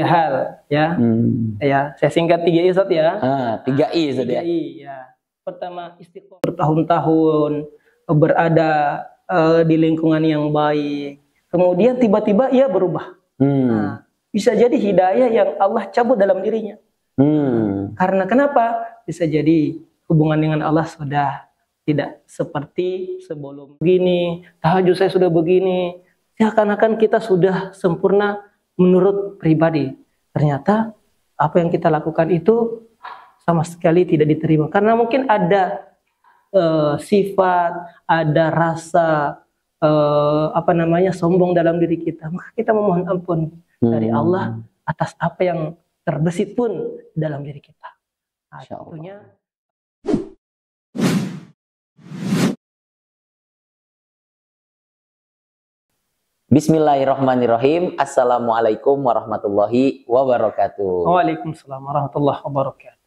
hal ya. Ya, saya singkat 3I Ustaz ya. 3I Ustaz ya. 3I ya. Pertama, istiqomah bertahun-tahun berada di lingkungan yang baik. Kemudian tiba-tiba ia berubah. Nah, bisa jadi hidayah yang Allah cabut dalam dirinya. Karena kenapa? Bisa jadi hubungan dengan Allah sudah tidak seperti sebelum begini. Tahajud saya sudah begini. Seakan-akan kita sudah sempurna menurut pribadi. Ternyata apa yang kita lakukan itu sama sekali tidak diterima. Karena mungkin ada sifat, ada rasa sombong dalam diri kita. Maka kita memohon ampun dari Allah atas apa yang terbesit pun dalam diri kita. Nah, tentunya Bismillahirrahmanirrahim. Assalamualaikum warahmatullahi wabarakatuh. Waalaikumsalam warahmatullahi wabarakatuh.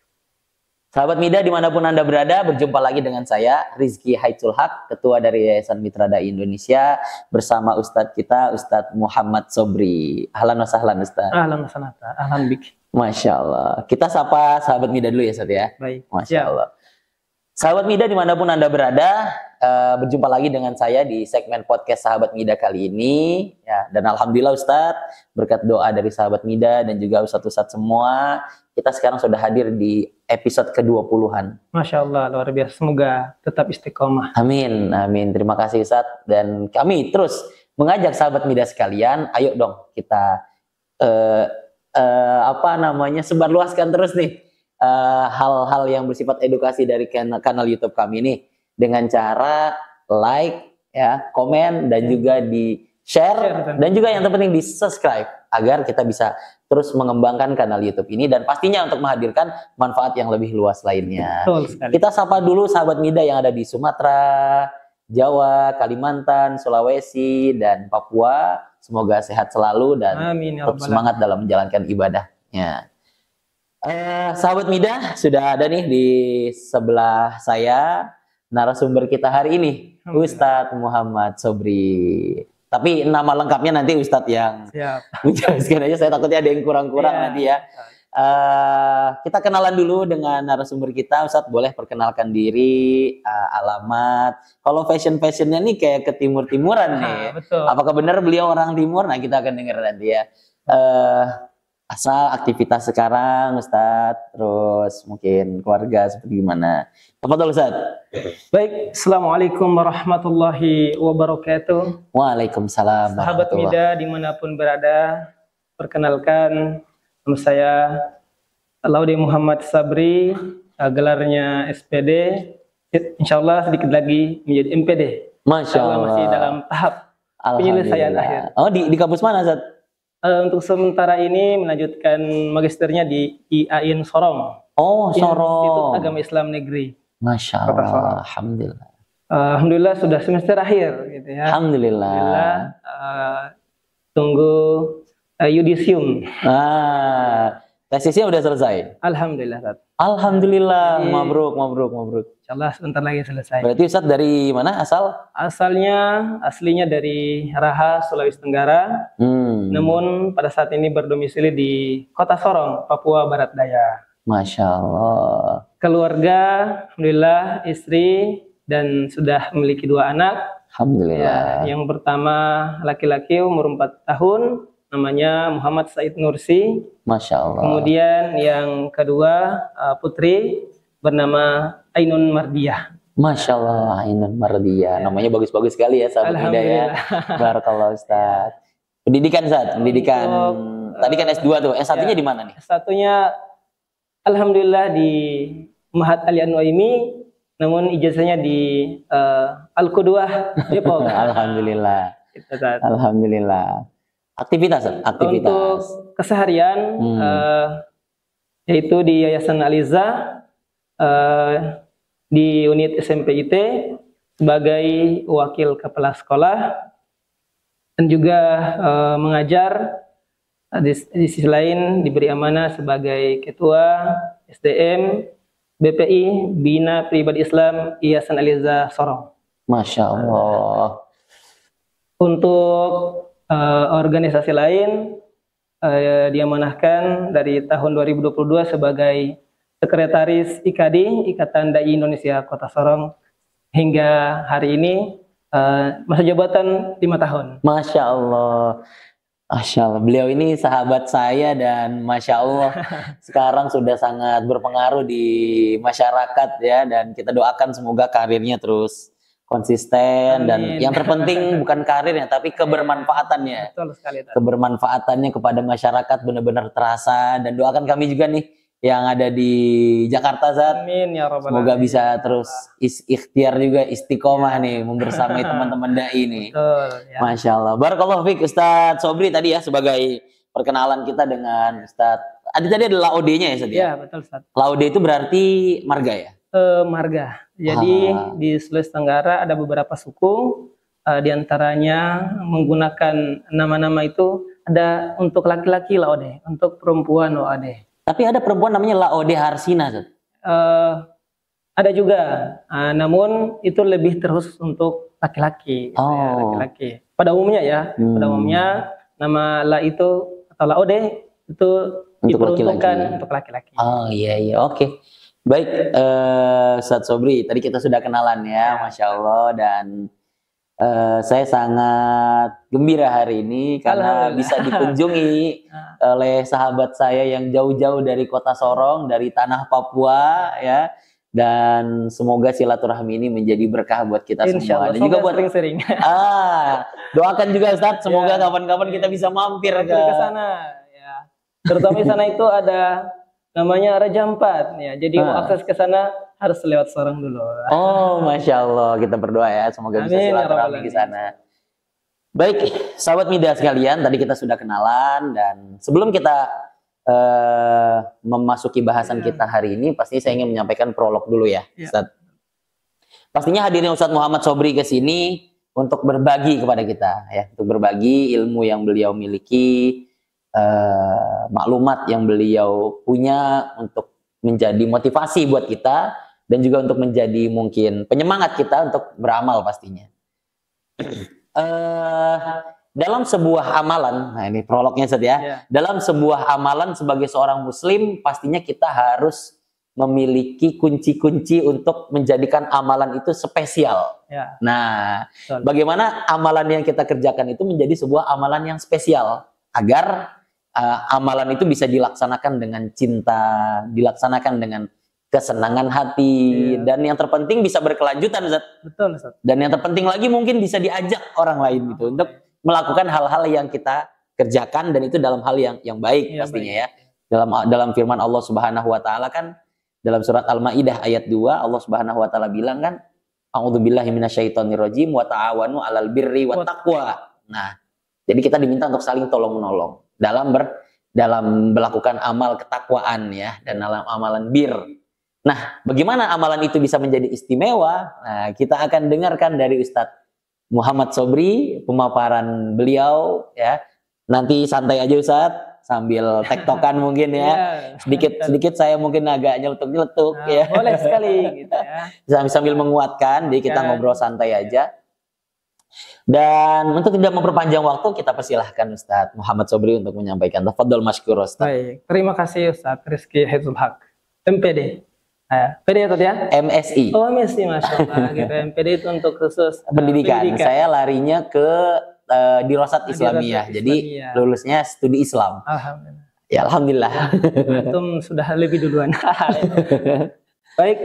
Sahabat Mida dimanapun Anda berada, berjumpa lagi dengan saya Rizky Haidsul Haq, Ketua dari Yayasan Mitra Dai Indonesia, bersama Ustadz kita, Ustadz Muhammad Sobri. Ahlan wa sahlan Ustadz. Ahlan wa sahlan. Ahlan bik. Masya Allah. Kita sapa sahabat Mida dulu ya Ustadz ya. Baik. Masya Allah. Sahabat Mida dimanapun Anda berada, berjumpa lagi dengan saya di segmen podcast Sahabat Mida kali ini. Ya, dan alhamdulillah Ustadz, berkat doa dari sahabat Mida dan juga Ustadz-Ustadz semua, kita sekarang sudah hadir di episode ke-20-an. Masya Allah, luar biasa. Semoga tetap istiqomah. Amin, amin. Terima kasih Ustadz. Dan kami terus mengajak sahabat Mida sekalian, ayo dong kita sebarluaskan terus nih hal-hal yang bersifat edukasi dari kanal YouTube kami ini dengan cara like, ya, komen dan juga di share dan juga yang terpenting di subscribe agar kita bisa terus mengembangkan kanal YouTube ini dan pastinya untuk menghadirkan manfaat yang lebih luas lainnya. Betul sekali. Kita sapa dulu sahabat Mida yang ada di Sumatera, Jawa, Kalimantan, Sulawesi dan Papua. Semoga sehat selalu dan tetap semangat dalam menjalankan ibadahnya. Sahabat Mida, sudah ada nih di sebelah saya narasumber kita hari ini, Ustadz Muhammad Sobri. Tapi nama lengkapnya nanti Ustadz yang menjelaskan aja, saya takutnya ada yang kurang-kurang nanti ya. Kita kenalan dulu dengan narasumber kita. Ustadz boleh perkenalkan diri, alamat. Kalau fashion-fashionnya nih kayak ke timur-timuran nih. Betul. Apakah benar beliau orang timur? Nah kita akan dengar nanti ya. Asal aktivitas sekarang Ustadz, terus mungkin keluarga seperti gimana. Tafadhol Ustadz. Baik, Assalamualaikum warahmatullahi wabarakatuh. Waalaikumsalam. Sahabat Mida dimanapun berada, perkenalkan nama saya Laude Muhammad Sabri, gelarnya SPD. Insya Allah sedikit lagi menjadi MPD. Masya Allah. Masih dalam tahap penyelesaian akhir. Oh di kampus mana Ustadz? Untuk sementara ini melanjutkan magisternya di IAIN Sorong. Oh, Sorong. Institut Agama Islam Negeri. Masya Allah. Alhamdulillah. Alhamdulillah sudah semester akhir gitu ya. Alhamdulillah. Tunggu yudisium. Tesisnya udah selesai. Alhamdulillah. Alhamdulillah. Mabruk. Insyaallah sebentar lagi selesai. Berarti Ustadz dari mana asal? Aslinya dari Raha, Sulawesi Tenggara. Namun pada saat ini berdomisili di Kota Sorong, Papua Barat Daya. Masya Allah. Keluarga, alhamdulillah, istri dan sudah memiliki 2 anak. Alhamdulillah. Ya, yang pertama laki-laki umur 4 tahun, namanya Muhammad Said Nursi. Masya Allah. Kemudian yang kedua putri bernama Ainun Mardiyah. Masya Allah, Ainun Mardiyah. Namanya bagus-bagus sekali ya sahabat Mida ya. Barakallah Ustadz. Pendidikan Ustadz, pendidikan tadi kan S2 tuh, S1-nya di mana nih? S1-nya alhamdulillah di Mahat Ali An-Nuaimi, namun ijazahnya di Al-Qudwah Depok. Alhamdulillah. Alhamdulillah. Aktivitas. Untuk keseharian yaitu di Yayasan Aliza di unit SMP IT sebagai wakil kepala sekolah dan juga mengajar. Di sisi lain diberi amanah sebagai ketua SDM BPI Bina Pribadi Islam Yayasan Aliza Sorong. Masya Allah. Untuk organisasi lain diamanahkan dari tahun 2022 sebagai Sekretaris IKADI, Ikatan Dai Indonesia Kota Sorong, hingga hari ini masa jabatan 5 tahun. Masya Allah. Masya Allah, beliau ini sahabat saya dan Masya Allah sekarang sudah sangat berpengaruh di masyarakat ya, dan kita doakan semoga karirnya terus konsisten. Amin. Dan yang terpenting bukan karirnya tapi kebermanfaatannya. Betul sekali. Kebermanfaatannya kepada masyarakat benar-benar terasa, dan doakan kami juga nih yang ada di Jakarta, Zat. Amin ya rabbal Semoga alamin. bisa terus ikhtiar juga, istiqomah nih membersamai teman-teman dai nih. Betul, ya. Masya Allah. Barakallahu fiik Ustadz Sobri tadi ya, sebagai perkenalan kita dengan Ustadz. Tadi ada laode-nya ya, Ustadz ya? Iya, betul, Ustadz. Laude itu berarti marga ya? Marga. Jadi di Sulawesi Tenggara ada beberapa suku, di antaranya menggunakan nama-nama itu, ada untuk laki-laki laode, untuk perempuan laode. Tapi ada perempuan namanya Laode Harsina, Ustadz? Ada juga, namun itu lebih terkhusus untuk laki-laki. Oh. Ya, laki-laki. Pada umumnya ya, pada umumnya nama La itu atau Laode itu diperuntukkan untuk laki-laki. Oh iya, oke. Baik, Ustadz Sobri, tadi kita sudah kenalan ya, Masya Allah, dan saya sangat gembira hari ini karena bisa dikunjungi oleh sahabat saya yang jauh-jauh dari kota Sorong, dari tanah Papua ya, dan semoga silaturahmi ini menjadi berkah buat kita semua. Dan juga buat sering-sering. Doakan juga Ustadz, semoga kapan-kapan kita bisa mampir ke sana ya. Terutama di sana itu ada namanya Raja Ampat ya. Jadi akses ke sana harus lewat Sorong dulu. Oh, Masya Allah, kita berdoa ya, semoga bisa silaturahmi ke sana. Baik, sahabat Mida sekalian, tadi kita sudah kenalan, dan sebelum kita memasuki bahasan kita hari ini, pasti saya ingin menyampaikan prolog dulu ya, Ustadz. Pastinya hadirnya Ustadz Muhammad Sobri ke sini untuk berbagi kepada kita ya, untuk berbagi ilmu yang beliau miliki, maklumat yang beliau punya untuk menjadi motivasi buat kita, dan juga untuk menjadi mungkin penyemangat kita untuk beramal pastinya. Dalam sebuah amalan, nah ini prolognya Ustadz ya. Dalam sebuah amalan sebagai seorang muslim, pastinya kita harus memiliki kunci-kunci untuk menjadikan amalan itu spesial. Nah, bagaimana amalan yang kita kerjakan itu menjadi sebuah amalan yang spesial, agar amalan itu bisa dilaksanakan dengan cinta, dilaksanakan dengan kesenangan hati, dan yang terpenting bisa berkelanjutan, Ustaz. Betul, Ustaz. Dan yang terpenting lagi mungkin bisa diajak orang lain gitu untuk melakukan hal-hal yang kita kerjakan, dan itu dalam hal yang baik pastinya ya. Dalam firman Allah Subhanahu wa taala kan, dalam surat Al-Maidah ayat 2, Allah Subhanahu wa taala bilang kan, a'udzubillahi minasyaitonirrajim wa ta'awanu 'alal birri wat taqwa. Nah, jadi kita diminta untuk saling tolong-menolong dalam melakukan amal ketakwaan ya, dan dalam amalan bir. Nah, bagaimana amalan itu bisa menjadi istimewa? Nah, kita akan dengarkan dari Ustadz Muhammad Sobri, pemaparan beliau ya. Nanti santai aja Ustadz, sambil tektokan mungkin ya. Sedikit saya mungkin agak nyeletuk-nyeletuk ya. Boleh sekali gitu ya. Sambil menguatkan, jadi kita ngobrol santai aja. Dan untuk tidak memperpanjang waktu, kita persilahkan Ustadz Muhammad Sobri untuk menyampaikan. Tafadhol masykur Ustadz. Baik, terima kasih Ustadz Rizky Hifzul Haq, MPD. PD itu ya? MSI. Oh, MSI, Masya Allah. Gitu. MPD itu untuk khusus pendidikan. Saya larinya ke di Rosat Islamiyah. Jadi lulusnya studi Islam. Alhamdulillah. Ya, alhamdulillah. Antum sudah lebih duluan. Baik,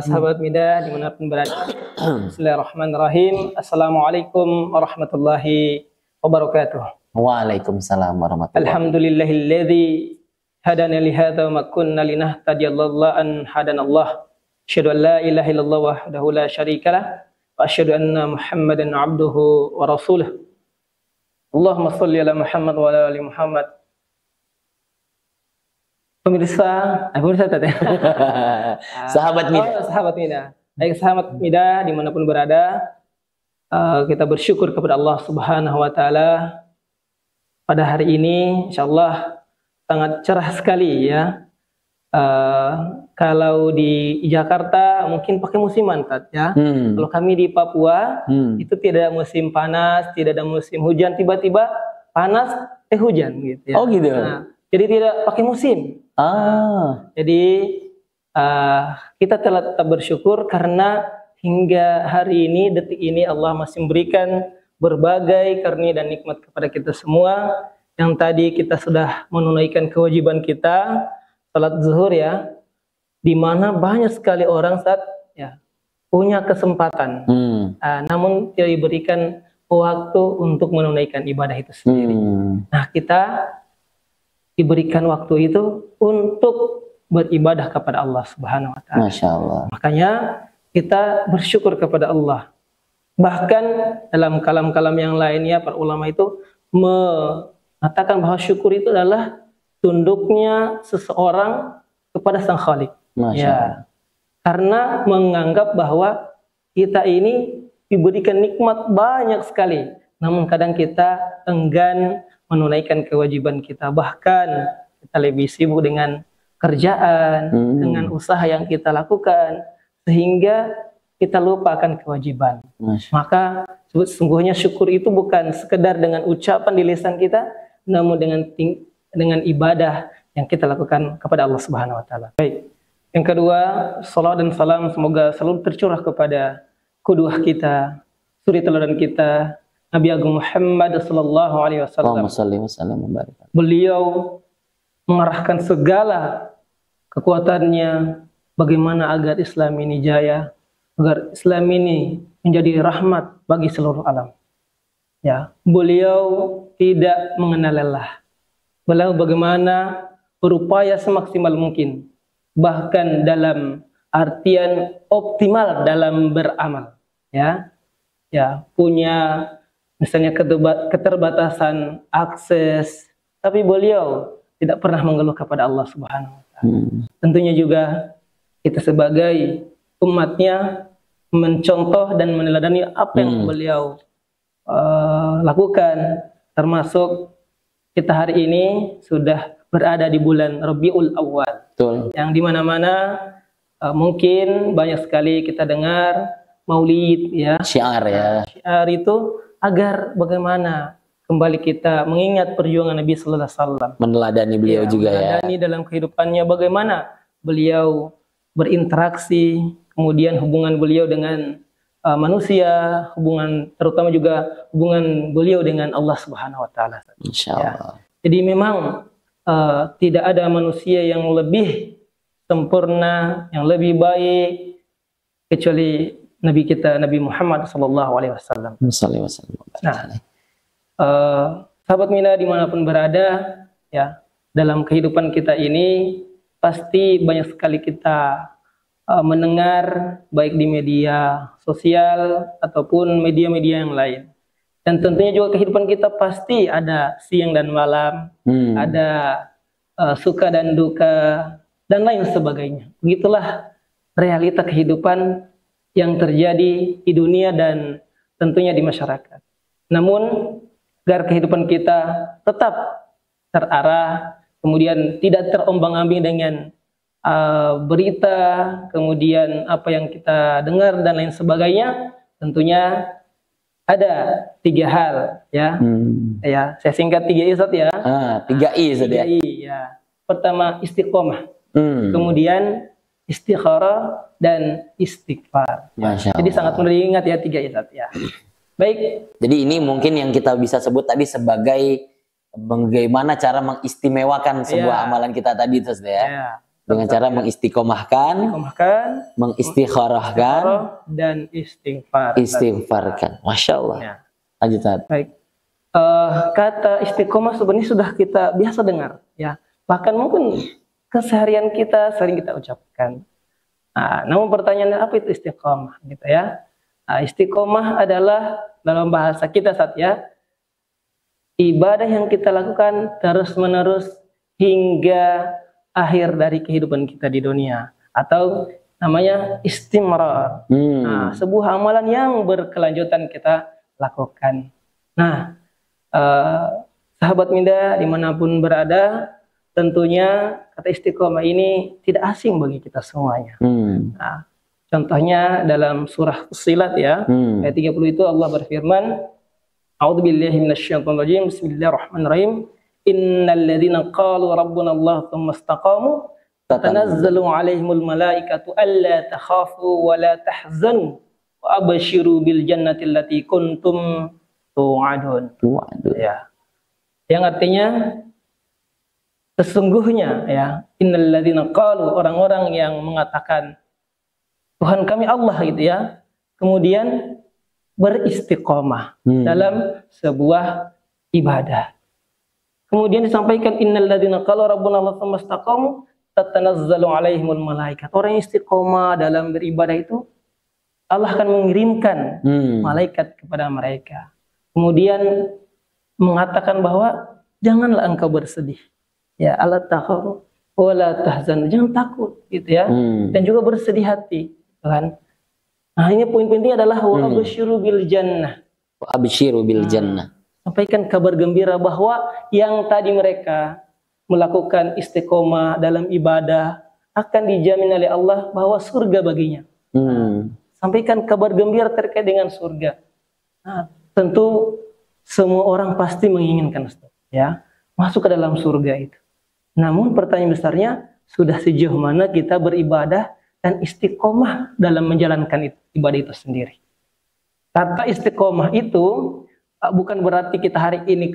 sahabat Mida dimanapun berada. Bismillahirrahmanirrahim. Assalamualaikum warahmatullahi wabarakatuh. Waalaikumsalam warahmatullahi wabarakatuh. Alhamdulillahilladzi hadana li hadza wa ma kunna linahtadiya laula an hadanallah. Asyhadu an la ilaha illallah wahdahu la syarikalah wa asyhadu anna Muhammadan abduhu wa rasuluh. Allahumma shalli ala Muhammad wa ala ali Muhammad. Pemirsa tadi. Sahabat Mida. Sahabat Mida. Baik, sahabat Mida dimanapun berada, kita bersyukur kepada Allah Subhanahu wa taala pada hari ini, insyaallah sangat cerah sekali ya. Kalau di Jakarta mungkin pakai musiman ya. Kalau kami di Papua itu tidak ada musim panas, tidak ada musim hujan, tiba-tiba panas, hujan gitu ya. Oh gitu. Nah, jadi tidak pakai musim. Jadi kita telah tetap bersyukur karena hingga hari ini, detik ini Allah masih memberikan berbagai karunia dan nikmat kepada kita semua. Yang tadi kita sudah menunaikan kewajiban kita, salat zuhur ya, di mana banyak sekali orang saat ya punya kesempatan, namun tidak diberikan waktu untuk menunaikan ibadah itu sendiri. Nah, kita diberikan waktu itu untuk beribadah kepada Allah Subhanahu wa Ta'ala. Masya Allah. Makanya kita bersyukur kepada Allah. Bahkan dalam kalam-kalam yang lainnya para ulama itu mengatakan bahwa syukur itu adalah tunduknya seseorang kepada Sang Khalik. Ya. Karena menganggap bahwa kita ini diberikan nikmat banyak sekali, namun kadang kita enggan menunaikan kewajiban kita. Bahkan kita lebih sibuk dengan kerjaan, dengan usaha yang kita lakukan, sehingga kita lupakan kewajiban. Maka sesungguhnya syukur itu bukan sekedar dengan ucapan di lisan kita, namun dengan ibadah yang kita lakukan kepada Allah Subhanahu wa Ta'ala. Baik. Yang kedua, salawat dan salam semoga selalu tercurah kepada qudwah kita, suri teladan kita, Nabi Agung Muhammad sallallahu alaihi wasallam. Beliau mengarahkan segala kekuatannya bagaimana agar Islam ini jaya, agar Islam ini menjadi rahmat bagi seluruh alam. Ya, beliau tidak mengenal lelah. Beliau bagaimana berupaya semaksimal mungkin, bahkan dalam artian optimal dalam beramal. Ya, punya misalnya keterbatasan akses, tapi beliau tidak pernah mengeluh kepada Allah Subhanahu wa Ta'ala. Tentunya juga kita sebagai umatnya mencontoh dan meneladani apa yang beliau lakukan, termasuk kita hari ini sudah berada di bulan Rabiul Awal. Betul. Yang di mana-mana mungkin banyak sekali kita dengar maulid ya. Syiar ya. Syiar itu agar bagaimana kembali kita mengingat perjuangan Nabi sallallahu alaihi wasallam. Meneladani beliau juga meneladani dalam kehidupannya bagaimana beliau berinteraksi, kemudian hubungan beliau dengan manusia, hubungan terutama juga hubungan beliau dengan Allah Subhanahu wa Ta'ala. Insyaallah. Ya. Jadi memang tidak ada manusia yang lebih sempurna, yang lebih baik kecuali Nabi kita, Nabi Muhammad sallallahu alaihi wasallam. Nah, sahabat Mina dimanapun berada, ya dalam kehidupan kita ini pasti banyak sekali kita mendengar baik di media sosial ataupun media-media yang lain. Dan tentunya juga kehidupan kita pasti ada siang dan malam, ada suka dan duka dan lain sebagainya. Begitulah realita kehidupan yang terjadi di dunia dan tentunya di masyarakat. Namun agar kehidupan kita tetap terarah, kemudian tidak terombang-ambing dengan berita, kemudian apa yang kita dengar dan lain sebagainya, tentunya ada 3 hal ya. Ya, saya singkat 3 I Ustaz ya. 3 I Ustaz ya. 3 I ya. Pertama istiqomah. Kemudian istikharah dan istighfar. Jadi sangat perlu diingat ya 3 I Ustaz ya. Baik. Jadi ini mungkin yang kita bisa sebut tadi sebagai bagaimana cara mengistimewakan sebuah amalan kita tadi Ustaz ya. Dengan cara mengistiqomahkan, mengistikharahkan, dan istighfar. Istighfarkan. Masya Allah. Ya. Lanjut Ustaz. Baik. Kata istiqomah sebenarnya sudah kita biasa dengar ya. Bahkan mungkin keseharian kita sering kita ucapkan. Namun pertanyaannya apa itu istiqomah gitu ya? Istiqomah adalah dalam bahasa kita saat ya ibadah yang kita lakukan terus-menerus hingga akhir dari kehidupan kita di dunia, atau namanya istimrar. Sebuah amalan yang berkelanjutan kita lakukan. Nah, sahabat Minda dimanapun berada, tentunya kata istiqomah ini tidak asing bagi kita semuanya. Nah, contohnya dalam surah Fussilat ya, ayat 30 itu Allah berfirman, A'udzubillahi minasyaitonirrajim. Bismillahirrahmanirrahim. Innal ladzina qalu rabbuna Allah tsumma istaqamu tatanazzalu 'alaihimul malaikatu alla takhafu wa la tahzanu wa abshiru bil jannati allati kuntum tu'adun. Ya. Yang artinya sesungguhnya ya, innal ladzina qalu, orang-orang yang mengatakan Tuhan kami Allah gitu ya, kemudian beristiqomah dalam sebuah ibadah. Kemudian disampaikan innal ladzina qalu rabbuna Allah tsumma istaqamu tatanazzalu 'alaihimul malaikat. Orang yang istiqomah dalam beribadah itu Allah akan mengirimkan malaikat kepada mereka. Kemudian mengatakan bahwa janganlah engkau bersedih. Ya, Allah takhafu wa la tahzanu. Jangan takut gitu ya. Dan juga bersedih hati, kan? Nah, ini poin penting adalah wa absyiru bil jannah. Wa absyiru bil jannah. Sampaikan kabar gembira bahwa yang tadi mereka melakukan istiqomah dalam ibadah akan dijamin oleh Allah bahwa surga baginya. Sampaikan kabar gembira terkait dengan surga. Nah, tentu semua orang pasti menginginkan, ya, masuk ke dalam surga itu. Namun pertanyaan besarnya, sudah sejauh mana kita beribadah dan istiqomah dalam menjalankan ibadah itu sendiri. Kata istiqomah itu bukan berarti kita hari ini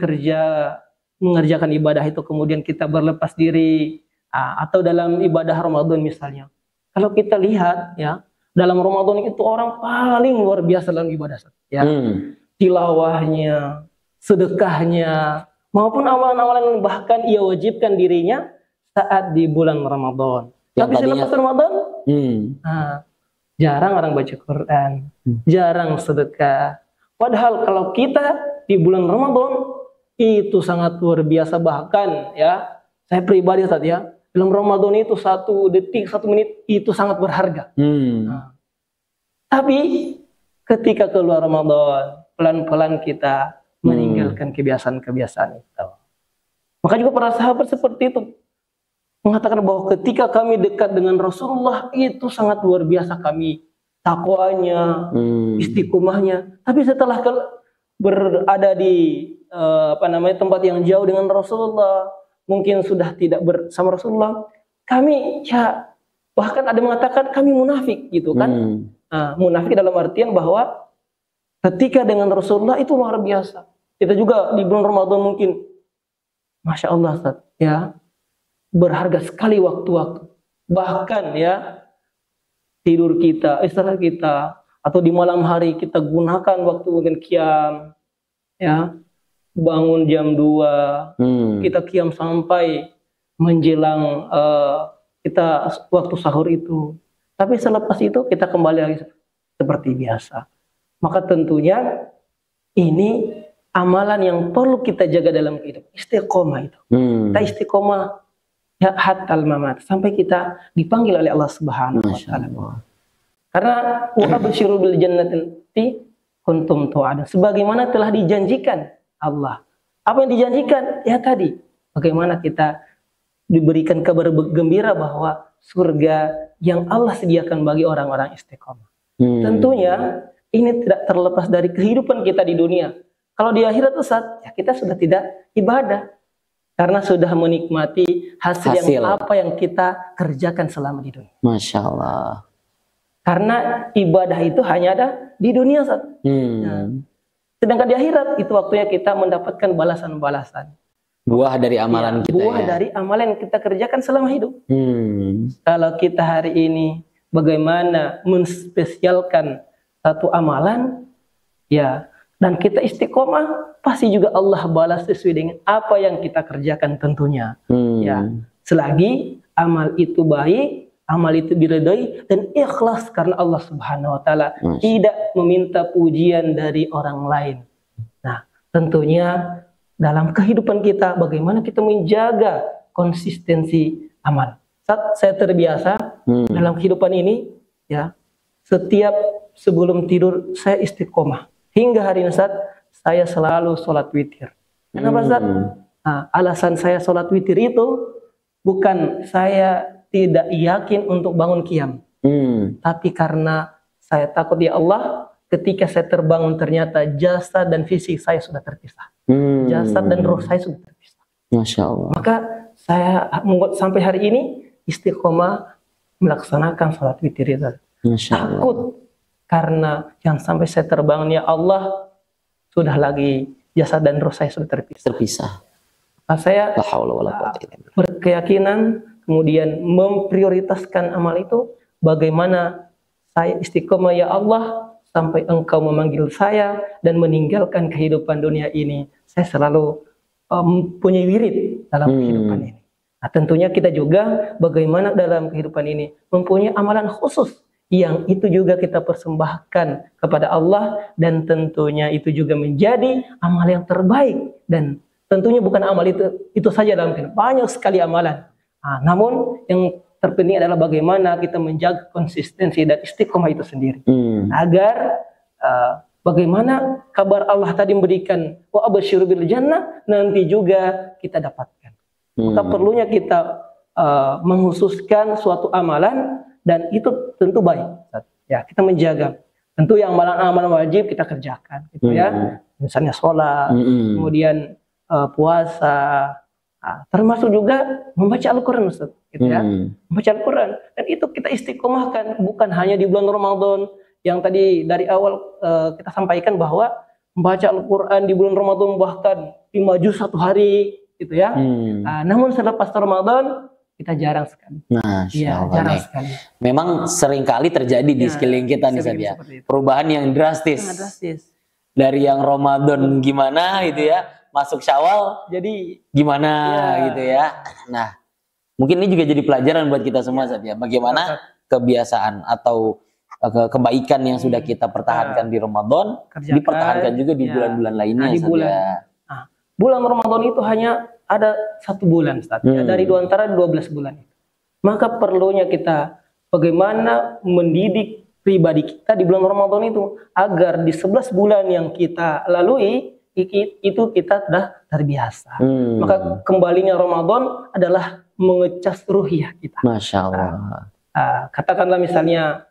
mengerjakan ibadah itu kemudian kita berlepas diri, atau dalam ibadah Ramadan misalnya. Kalau kita lihat ya, dalam Ramadan itu orang paling luar biasa dalam ibadah, ya. Tilawahnya, sedekahnya, maupun amalan-amalan bahkan ia wajibkan dirinya saat di bulan Ramadan. Tapi selepas Ramadan, jarang orang baca Quran, jarang sedekah. Padahal kalau kita di bulan Ramadan itu sangat luar biasa, bahkan ya, saya pribadi Ustaz ya, dalam Ramadan itu 1 detik, 1 menit itu sangat berharga. Tapi ketika keluar Ramadan, pelan-pelan kita meninggalkan kebiasaan-kebiasaan itu. Maka juga para sahabat seperti itu mengatakan bahwa ketika kami dekat dengan Rasulullah itu sangat luar biasa kami takwanya, istiqomahnya. Tapi setelah berada di tempat yang jauh dengan Rasulullah, mungkin sudah tidak bersama Rasulullah, kami ya bahkan ada mengatakan kami munafik gitu kan. Munafik dalam artian bahwa ketika dengan Rasulullah itu luar biasa. Kita juga di bulan Ramadan mungkin, Masya Allah Ustaz, ya, berharga sekali waktu-waktu. Bahkan ya, tidur kita, istirahat kita, atau di malam hari kita gunakan waktu mungkin qiyam, ya, bangun jam 2, kita qiyam sampai menjelang kita waktu sahur itu. Tapi selepas itu kita kembali lagi seperti biasa. Maka tentunya ini amalan yang perlu kita jaga dalam hidup, istiqomah itu. Kita istiqomah ya hatal mamat, sampai kita dipanggil oleh Allah Subhanahu wa taala. Karena wa absyiru bil jannati kuntum tu'adun. Sebagaimana telah dijanjikan Allah. Apa yang dijanjikan? Ya tadi, bagaimana kita diberikan kabar gembira bahwa surga yang Allah sediakan bagi orang-orang istiqomah. Tentunya ini tidak terlepas dari kehidupan kita di dunia. Kalau di akhirat Ustaz, ya kita sudah tidak ibadah. Karena sudah menikmati hasil yang apa yang kita kerjakan selama di dunia. Masya Allah. Karena ibadah itu hanya ada di dunia Ustaz. Nah, sedangkan di akhirat itu waktunya kita mendapatkan balasan-balasan. Buah dari amalan kita. Buah dari amalan yang kita kerjakan selama hidup. Kalau kita hari ini bagaimana menspesialkan satu amalan, ya, dan kita istiqomah, pasti juga Allah balas sesuai dengan apa yang kita kerjakan tentunya. Ya, selagi amal itu baik, amal itu diridhai dan ikhlas karena Allah Subhanahu wa taala, tidak meminta pujian dari orang lain. Nah, tentunya dalam kehidupan kita bagaimana kita menjaga konsistensi amal. Saat saya terbiasa dalam kehidupan ini, ya, setiap sebelum tidur saya istiqomah. Hingga hari ini Ustaz, saya selalu sholat witir. Kenapa Ustaz? Nah, alasan saya sholat witir itu bukan saya tidak yakin untuk bangun qiyam, tapi karena saya takut ya Allah, ketika saya terbangun ternyata jasad dan fisik saya sudah terpisah. Jasad dan roh saya sudah terpisah. Masya Allah. Maka saya sampai hari ini istiqomah melaksanakan sholat witir itu. Takut karena yang sampai saya terbangun, ya Allah, sudah lagi jasad dan roh saya sudah terpisah. Nah, saya berkeyakinan kemudian memprioritaskan amal itu, bagaimana saya istiqomah ya Allah sampai Engkau memanggil saya dan meninggalkan kehidupan dunia ini. Saya selalu mempunyai wirid dalam kehidupan ini. Nah, tentunya kita juga bagaimana dalam kehidupan ini mempunyai amalan khusus yang itu juga kita persembahkan kepada Allah, dan tentunya itu juga menjadi amal yang terbaik. Dan tentunya bukan amal itu saja dalam kehidupan, banyak sekali amalan. Nah, namun yang terpenting adalah bagaimana kita menjaga konsistensi dan istiqomah itu sendiri, agar bagaimana kabar Allah tadi memberikan wa abasyiru bil jannah nanti juga kita dapatkan. Maka perlunya kita menghususkan suatu amalan, dan itu tentu baik. Ya, kita menjaga. Tentu yang amalan-amalan wajib kita kerjakan, gitu ya. Misalnya sholat, kemudian puasa, termasuk juga membaca Al-Quran, Ustaz, gitu ya. Membaca Al-Quran, dan itu kita istiqomahkan, bukan hanya di bulan Ramadan yang tadi dari awal kita sampaikan bahwa membaca Al-Quran di bulan Ramadan bahkan 5 juz satu hari, gitu ya. Namun selepas Ramadan kita jarang sekali. Nah, ya, jarang sekali. Memang seringkali terjadi di sekeliling kita nih, Ustaz, ya. Perubahan yang drastis. Dari yang Ramadan gimana gitu ya, masuk Syawal jadi gimana gitu ya. Nah, mungkin ini juga jadi pelajaran buat kita semua, Ustaz, ya. Bagaimana kebiasaan atau kebaikan yang sudah kita pertahankan di Ramadan dipertahankan juga di bulan-bulan lainnya, bulan Ramadan itu hanya ada 1 bulan, Ustaz, ya, dari antara 12 bulan. Maka perlunya kita bagaimana mendidik pribadi kita di bulan Ramadan itu, agar di 11 bulan yang kita lalui itu kita sudah terbiasa. Maka kembalinya Ramadan adalah mengecas ruhiyah kita. Masya Allah. Katakanlah misalnya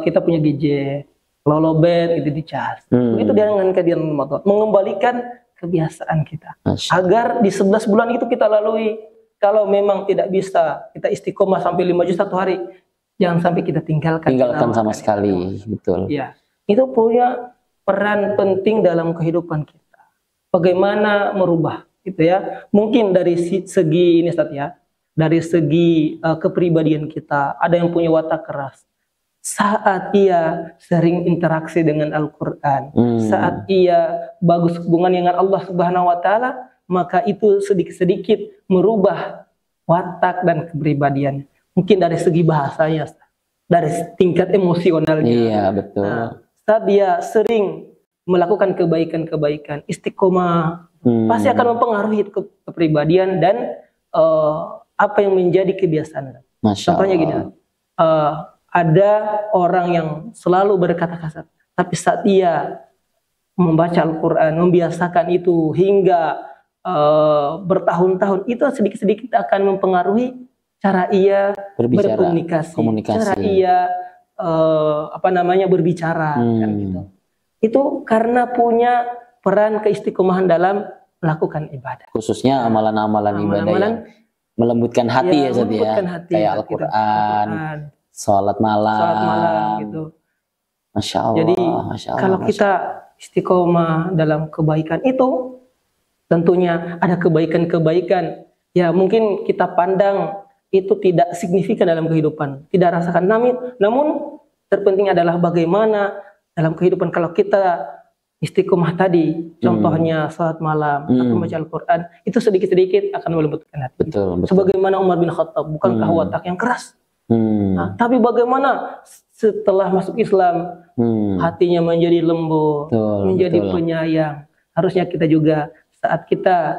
kita punya gadget, lolobet itu dicas. Itu dengan kehadiran Ramadan mengembalikan kebiasaan kita, agar di 11 bulan itu kita lalui. Kalau memang tidak bisa kita istiqomah sampai 5 juz satu hari, jangan sampai kita tinggalkan sama sekali. Betul. Ya, itu punya peran penting dalam kehidupan kita. Bagaimana merubah, gitu ya. Mungkin dari segi ini, Ustaz, ya, dari segi kepribadian kita, ada yang punya watak keras. Saat ia sering interaksi dengan Al-Quran, saat ia bagus hubungan dengan Allah Subhanahu wa Ta'ala, maka itu sedikit-sedikit merubah watak dan kepribadian. Mungkin dari segi bahasanya, dari tingkat emosionalnya. Iya, betul. Nah, saat dia sering melakukan kebaikan-kebaikan, istiqomah, pasti akan mempengaruhi kepribadian dan apa yang menjadi kebiasaan. Contohnya gini, ada orang yang selalu berkata kasar, tapi saat ia membaca Al-Quran, membiasakan itu hingga bertahun-tahun, itu sedikit-sedikit akan mempengaruhi cara ia berkomunikasi, cara ia berbicara, kan gitu. Itu karena punya peran keistiqomahan dalam melakukan ibadah. Khususnya amalan-amalan ibadah yang melembutkan hati, ya, Ustaz, ya. Kayak Al-Quran, sholat malam gitu. Masya Allah. Jadi kalau kita istiqomah dalam kebaikan itu, tentunya ada kebaikan-kebaikan ya mungkin kita pandang itu tidak signifikan dalam kehidupan, tidak rasakan. Namun terpenting adalah bagaimana dalam kehidupan kalau kita istiqomah tadi, contohnya salat malam atau membaca Al-Quran, itu sedikit-sedikit akan melembutkan hati. Betul. Sebagaimana Umar bin Khattab, bukankah watak yang keras? Nah, tapi bagaimana setelah masuk Islam hatinya menjadi lembut, menjadi penyayang. Harusnya kita juga saat kita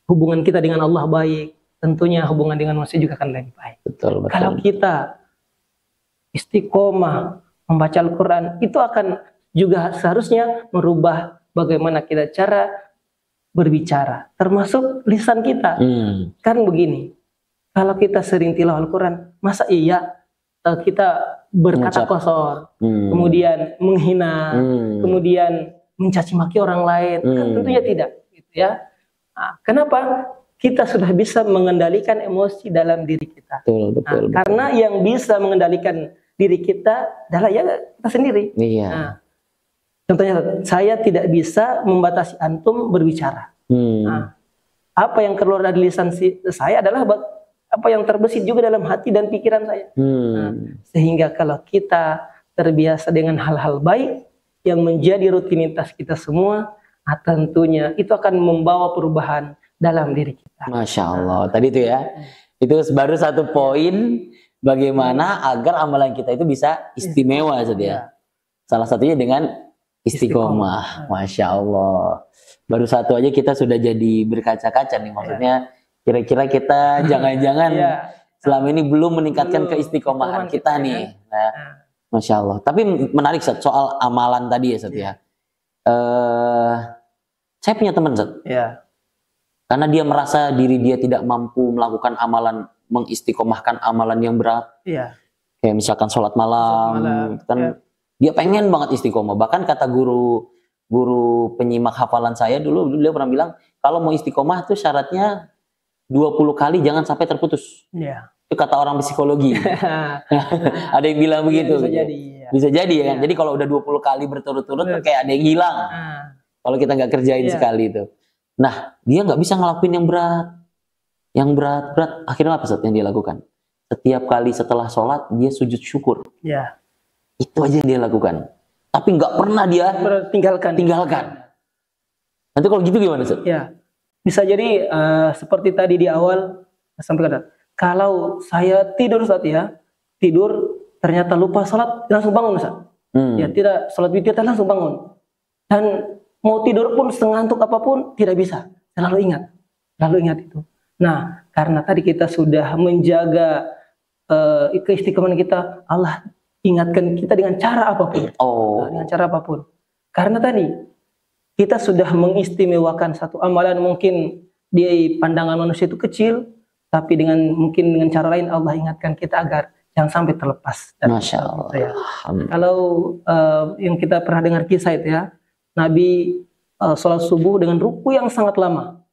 hubungan kita dengan Allah baik, tentunya hubungan dengan manusia juga akan lebih baik. Betul. Kalau kita istiqomah membaca Al-Quran, itu akan juga seharusnya merubah bagaimana kita cara berbicara, termasuk lisan kita. Kan begini, kalau kita sering tilawah Al-Quran, masa iya kita berkata kosor, kemudian menghina, kemudian mencaci maki orang lain, kan tentunya tidak, gitu ya. Nah, kenapa? Kita sudah bisa mengendalikan emosi dalam diri kita. Betul. Karena yang bisa mengendalikan diri kita adalah ya kita sendiri. Iya. Nah, contohnya, saya tidak bisa membatasi antum berbicara. Nah, apa yang keluar dari lisan saya adalah apa yang terbesit juga dalam hati dan pikiran saya. Nah, sehingga kalau kita terbiasa dengan hal-hal baik yang menjadi rutinitas kita semua, tentunya itu akan membawa perubahan dalam diri kita. Masya Allah. Tadi itu ya, itu baru satu poin bagaimana agar amalan kita itu bisa istimewa, ya. Salah satunya dengan istiqomah. Masya Allah. Baru satu aja kita sudah jadi berkaca-kaca nih, maksudnya kira-kira kita jangan-jangan selama ini belum meningkatkan keistiqomahan kita nih. Nah, Masya Allah. Tapi menarik Sat, soal amalan tadi ya Sat ya. Saya punya teman Sat. Karena dia merasa diri dia tidak mampu melakukan amalan, mengistiqomahkan amalan yang berat. Kayak misalkan sholat malam. Kan dia pengen banget istiqomah. Bahkan kata guru penyimak hafalan saya dulu, dia pernah bilang, kalau mau istiqomah tuh syaratnya 20 kali jangan sampai terputus. Itu kata orang psikologi. Ada yang bilang begitu. Bisa jadi ya kan. Jadi kalau udah 20 kali berturut-turut kayak ada yang hilang. Kalau kita nggak kerjain sekali itu. Nah, dia nggak bisa ngelakuin yang berat. Yang berat. Akhirnya apa Sat yang dia lakukan? Setiap kali setelah sholat dia sujud syukur. Itu aja yang dia lakukan. Tapi nggak pernah dia tinggalkan. Nanti kalau gitu gimana Sat? Bisa jadi seperti tadi di awal sampaikan. Kalau saya tidur Ustaz ya, ternyata lupa sholat, langsung bangun Ustaz. Ya tidak sholat witir langsung bangun. Dan mau tidur pun sengantuk apapun tidak bisa. Selalu ingat itu. Nah, karena tadi kita sudah menjaga keistiqomahan kita, Allah ingatkan kita dengan cara apapun. Dengan cara apapun. Karena tadi kita sudah mengistimewakan satu amalan, mungkin di pandangan manusia itu kecil, tapi mungkin dengan cara lain Allah ingatkan kita agar jangan sampai terlepas. Masya Allah. Ya. Kalau yang kita pernah dengar kisah itu ya, Nabi sholat subuh dengan ruku yang sangat lama.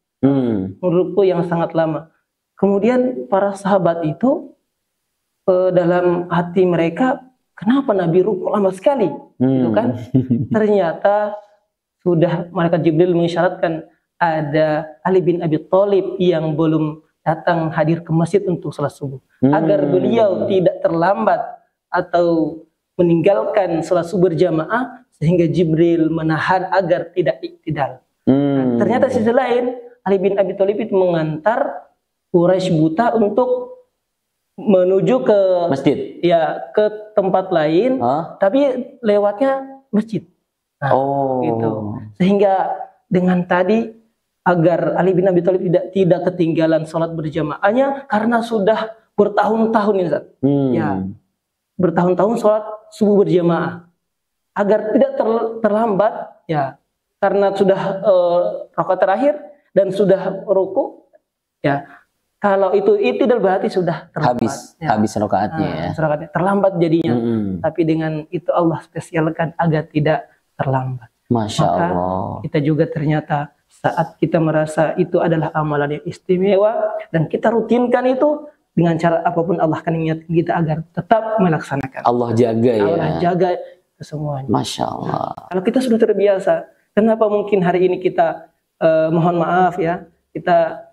Ruku yang sangat lama. Kemudian para sahabat itu dalam hati mereka, kenapa Nabi ruku lama sekali? Gitu kan? Ternyata sudah malaikat Jibril mengisyaratkan ada Ali bin Abi Thalib yang belum datang hadir ke masjid untuk sholat subuh. Agar beliau tidak terlambat atau meninggalkan sholat subuh berjamaah, sehingga Jibril menahan agar tidak iktidal. Nah, ternyata sisi lain, Ali bin Abi Thalib itu mengantar Quraisy buta untuk menuju ke masjid. Ya, ke tempat lain, tapi lewatnya masjid. Nah, gitu. Sehingga dengan tadi agar Ali bin Abi Thalib tidak ketinggalan sholat berjamaahnya, karena sudah bertahun-tahun ini Ustaz. Ya, bertahun-tahun sholat subuh berjamaah. Agar tidak terlambat, ya, karena sudah rakaat terakhir dan sudah ruku, ya, kalau itu berarti sudah terlambat. Habis rakaatnya ya. Terlambat jadinya. Tapi dengan itu Allah spesialkan agar tidak terlambat. Masya Maka Allah. kita juga ternyata saat kita merasa itu adalah amalan yang istimewa dan kita rutinkan itu, dengan cara apapun Allah akan ingatkan kita agar tetap melaksanakan. Allah jaga ya. Allah jaga semuanya. Masya Allah. Kalau kita sudah terbiasa, kenapa mungkin hari ini kita mohon maaf ya, kita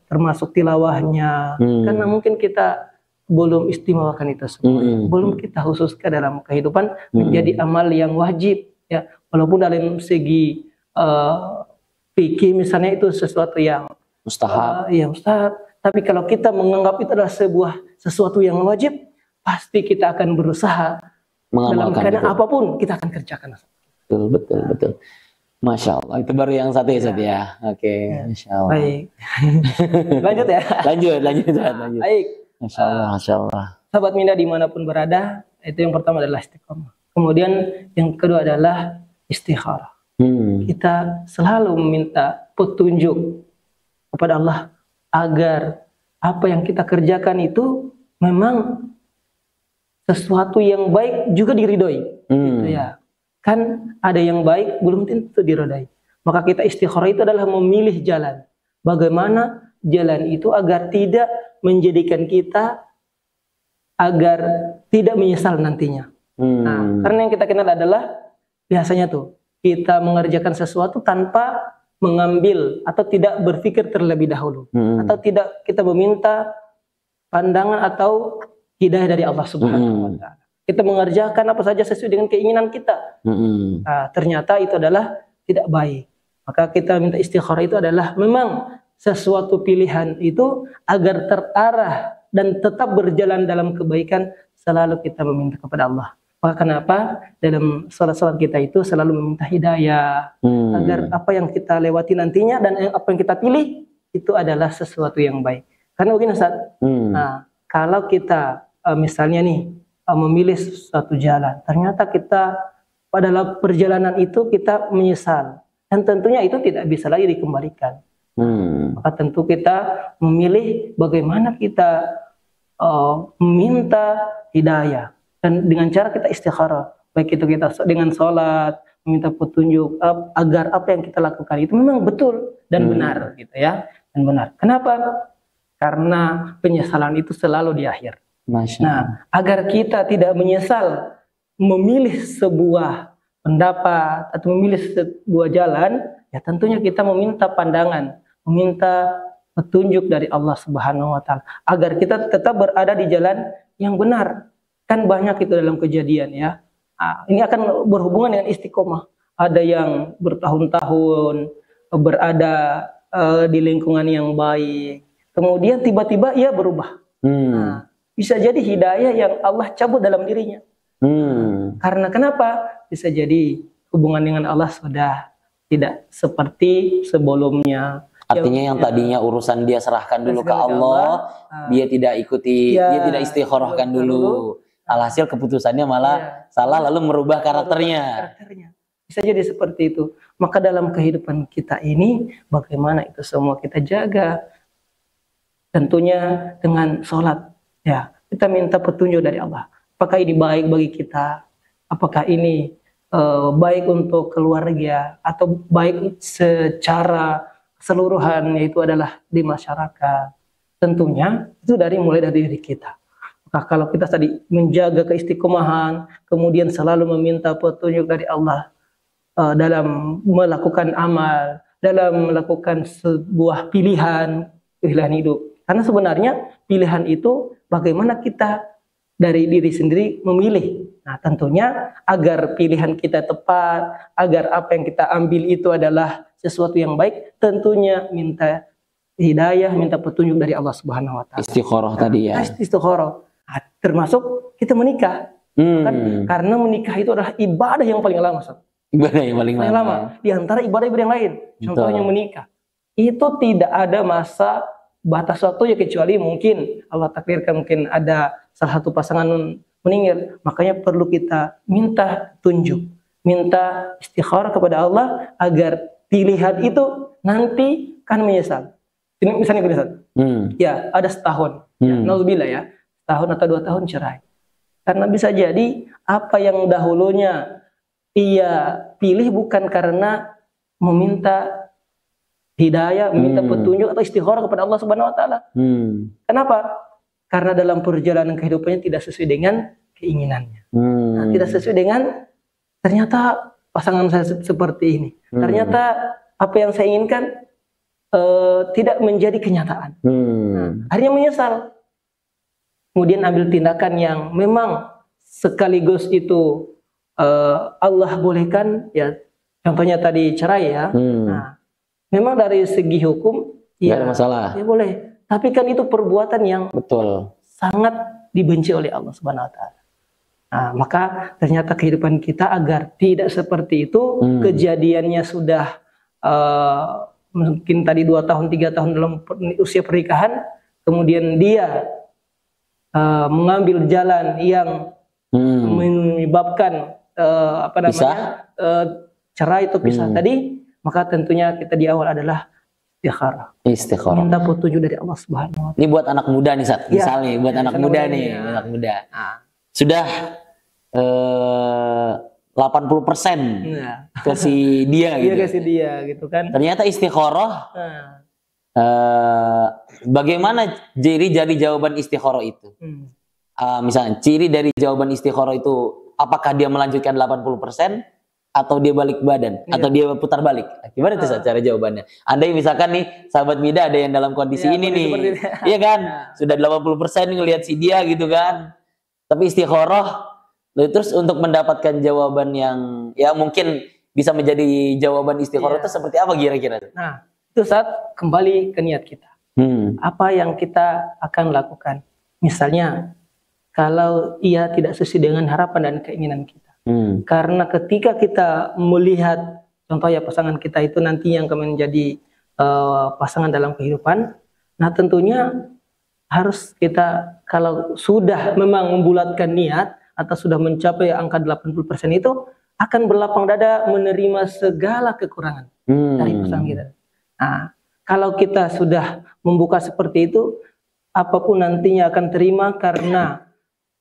termasuk tilawahnya, karena mungkin kita belum istimewakan itu semua, belum kita khususkan dalam kehidupan menjadi amal yang wajib ya, walaupun dalam segi fikih misalnya itu sesuatu yang mustahab, mustahab, tapi kalau kita menganggap itu adalah sesuatu yang wajib, pasti kita akan berusaha dalam keadaan apapun kita akan kerjakan. Betul. Masya Allah, itu baru yang satu ya Sat ya. Oke. Masya Allah. Baik. Lanjut ya. Lanjut. Baik. Masya Allah. Sahabat Minda dimanapun berada, itu yang pertama adalah istiqomah. Kemudian yang kedua adalah istikharah. Kita selalu meminta petunjuk kepada Allah agar apa yang kita kerjakan itu memang sesuatu yang baik juga diridhoi. Gitu ya. Kan ada yang baik belum tentu diridhoi. Maka kita istikharah itu adalah memilih jalan. Bagaimana jalan itu agar tidak menjadikan kita agar tidak menyesal nantinya. Nah, karena yang kita kenal adalah biasanya tuh kita mengerjakan sesuatu tanpa mengambil atau tidak berpikir terlebih dahulu, atau tidak kita meminta pandangan atau hidayah dari Allah Subhanahu wa taala. Kita mengerjakan apa saja sesuai dengan keinginan kita. Nah, ternyata itu adalah tidak baik. Maka kita minta istikharah itu adalah memang sesuatu pilihan itu agar terarah dan tetap berjalan dalam kebaikan, selalu kita meminta kepada Allah. Maka kenapa dalam salat-salat kita itu selalu meminta hidayah agar apa yang kita lewati nantinya dan apa yang kita pilih itu adalah sesuatu yang baik. Karena begini Ustaz, nah, kalau kita misalnya nih memilih suatu jalan, ternyata kita pada perjalanan itu kita menyesal dan tentunya itu tidak bisa lagi dikembalikan. Maka tentu kita memilih bagaimana kita meminta hidayah. Dan dengan cara kita istikharah, baik itu kita dengan sholat, meminta petunjuk agar apa yang kita lakukan itu memang betul dan benar, gitu ya, dan benar. Kenapa? Karena penyesalan itu selalu di akhir. Nah, agar kita tidak menyesal memilih sebuah pendapat atau memilih sebuah jalan, ya tentunya kita meminta pandangan, meminta petunjuk dari Allah Subhanahu wa taala agar kita tetap berada di jalan yang benar. Kan banyak itu dalam kejadian ya. Nah, ini akan berhubungan dengan istiqomah. Ada yang bertahun-tahun berada di lingkungan yang baik. Kemudian tiba-tiba ia berubah. Nah, bisa jadi hidayah yang Allah cabut dalam dirinya. Karena kenapa? Bisa jadi hubungan dengan Allah sudah tidak seperti sebelumnya. Artinya yang tadinya urusan dia serahkan dulu ke Allah, dia tidak ikuti, dia tidak istikharahkan dulu. Alhasil keputusannya malah salah lalu merubah karakternya. Bisa jadi seperti itu. Maka dalam kehidupan kita ini bagaimana itu semua kita jaga. Tentunya dengan sholat. Ya, kita minta petunjuk dari Allah. Apakah ini baik bagi kita? Apakah ini baik untuk keluarga atau baik secara keseluruhan, yaitu adalah di masyarakat. Tentunya itu mulai dari diri kita. Maka kalau kita tadi menjaga keistiqomahan, kemudian selalu meminta petunjuk dari Allah dalam melakukan amal, dalam melakukan sebuah pilihan hidup. Karena sebenarnya pilihan itu bagaimana kita dari diri sendiri memilih. Nah, tentunya agar pilihan kita tepat, agar apa yang kita ambil itu adalah sesuatu yang baik, tentunya minta hidayah, minta petunjuk dari Allah Subhanahu wa taala. Istikharah tadi ya. Istikharah. Nah, termasuk kita menikah. Kan? Karena menikah itu adalah ibadah yang paling lama. Ibadah yang paling lama. Di antara ibadah-ibadah yang lain. Contohnya menikah. Itu tidak ada masa batas waktu ya, kecuali mungkin Allah takdirkan mungkin ada salah satu pasangan meninggal. Makanya perlu kita minta tunjuk, minta istikharah kepada Allah agar pilihan itu nanti kan menyesal. Misalnya gini, ya ada setahun, ya, nauzubillah ya, tahun atau 2 tahun cerai. Karena bisa jadi apa yang dahulunya ia pilih bukan karena meminta hidayah, meminta petunjuk atau istikharah kepada Allah Subhanahu wa taala. Kenapa? Karena dalam perjalanan kehidupannya tidak sesuai dengan keinginannya. Nah, tidak sesuai dengan ternyata pasangan saya seperti ini. Ternyata apa yang saya inginkan tidak menjadi kenyataan. Nah, akhirnya menyesal. Kemudian ambil tindakan yang memang sekaligus itu Allah bolehkan, ya contohnya tadi cerai ya. Nah, memang dari segi hukum ya ada masalah. Ya boleh. Tapi kan itu perbuatan yang sangat dibenci oleh Allah Subhanahu wa taala. Nah, maka ternyata kehidupan kita agar tidak seperti itu, kejadiannya sudah mungkin tadi 2 tahun 3 tahun dalam usia pernikahan, kemudian dia mengambil jalan yang menyebabkan cerai atau pisah tadi, maka tentunya kita di awal adalah istikharah. Minta petunjuk dari Allah Subhanahu wa taala. Ini buat anak muda nih, Sat. Misalnya buat anak muda nih, anak muda. sudah 80% ke si dia gitu. Iya, ke si dia gitu kan. Ternyata istikharah. Bagaimana ciri dari jawaban istikharah itu? Misalnya ciri dari jawaban istikharah itu, apakah dia melanjutkan 80% atau dia balik badan atau dia putar balik? Gimana tuh cara jawabannya? Andai misalkan nih sahabat Mida ada yang dalam kondisi ini nih, iya kan? Sudah 80% ngelihat si dia gitu kan. Tapi istikharah, terus untuk mendapatkan jawaban yang ya mungkin bisa menjadi jawaban istikharah itu seperti apa kira-kira? Nah, itu saat kembali ke niat kita. Apa yang kita akan lakukan? Misalnya, kalau ia tidak sesuai dengan harapan dan keinginan kita. Karena ketika kita melihat contoh ya pasangan kita itu nanti yang akan menjadi pasangan dalam kehidupan, nah tentunya harus kita kalau sudah memang membulatkan niat atau sudah mencapai angka 80% itu akan berlapang dada menerima segala kekurangan dari pasangan kita. Nah, kalau kita sudah membuka seperti itu, apapun nantinya akan terima karena